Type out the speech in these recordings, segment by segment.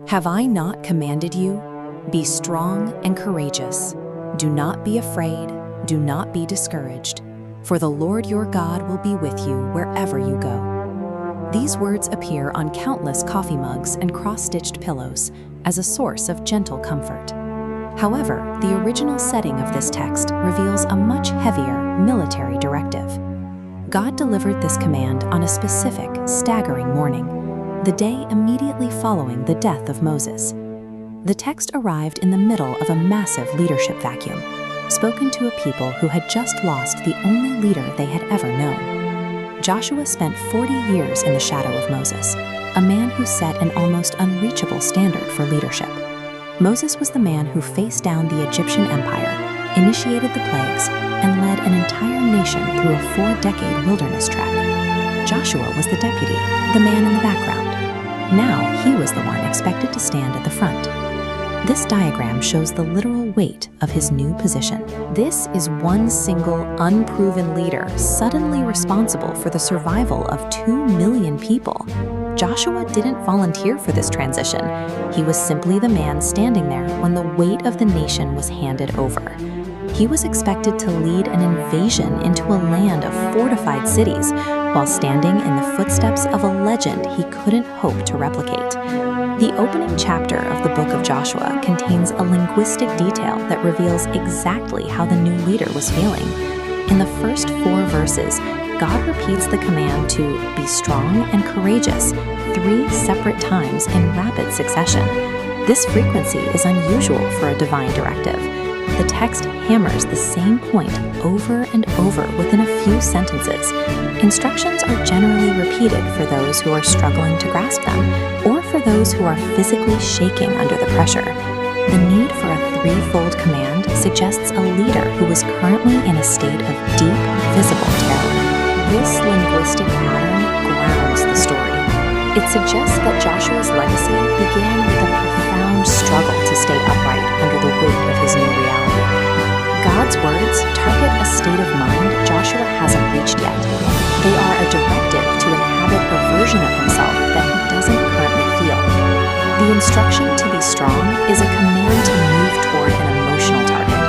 Have I not commanded you? Be strong and courageous. Do not be afraid, do not be discouraged, for the Lord your God will be with you wherever you go. These words appear on countless coffee mugs and cross-stitched pillows as a source of gentle comfort. However, the original setting of this text reveals a much heavier military directive. God delivered this command on a specific, staggering morning, the day immediately following the death of Moses. The text arrived in the middle of a massive leadership vacuum, spoken to a people who had just lost the only leader they had ever known. Joshua spent 40 years in the shadow of Moses, a man who set an almost unreachable standard for leadership. Moses was the man who faced down the Egyptian empire, initiated the plagues, and led an entire nation through a 4-decade wilderness trek. Joshua was the deputy, the man in the background. Now he was the one expected to stand at the front. This diagram shows the literal weight of his new position. This is one single, unproven leader suddenly responsible for the survival of 2 million people. Joshua didn't volunteer for this transition. He was simply the man standing there when the weight of the nation was handed over. He was expected to lead an invasion into a land of fortified cities while standing in the footsteps of a legend he couldn't hope to replicate. The opening chapter of the book of Joshua contains a linguistic detail that reveals exactly how the new leader was feeling. In the first 4 verses, God repeats the command to be strong and courageous 3 separate times in rapid succession. This frequency is unusual for a divine directive. The text hammers the same point over and over within a few sentences. Instructions are generally repeated for those who are struggling to grasp them, or for those who are physically shaking under the pressure. The need for a 3-fold command suggests a leader who is currently in a state of deep, visible terror. This linguistic pattern grounds the story. It suggests that Joshua's legacy began with a profound struggle to stay upright under the weight of his new reality. God's words target a state of mind Joshua hasn't reached yet. They are a directive to inhabit a version of himself that he doesn't currently feel. The instruction to be strong is a command to move toward an emotional target,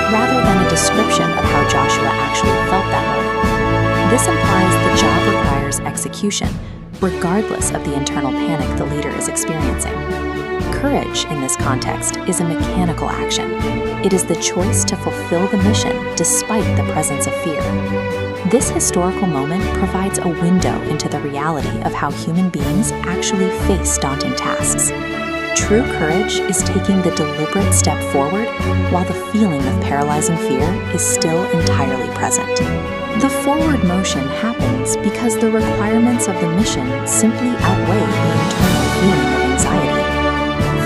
rather than a description of how Joshua actually felt that moment. This implies the job requires execution, regardless of the internal panic the leader is experiencing. Courage, in this context, is a mechanical action. It is the choice to fulfill the mission despite the presence of fear. This historical moment provides a window into the reality of how human beings actually face daunting tasks. True courage is taking the deliberate step forward while the feeling of paralyzing fear is still entirely present. The forward motion happens because the requirements of the mission simply outweigh the internal feeling of anxiety.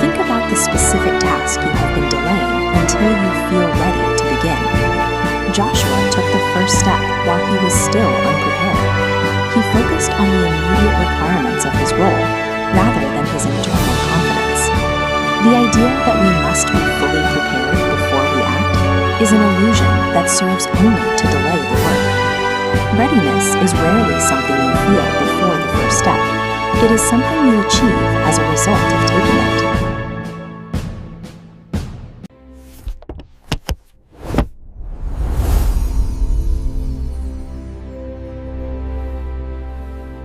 Think about the specific task you have been delaying until you feel ready to begin. Joshua took the first step while he was still unprepared. He focused on the immediate requirements of his role rather than his internal confidence. The idea that we must be fully prepared before we act is an illusion that serves only to delay the work. Readiness is rarely something you feel before the first step. It is something you achieve as a result of taking it.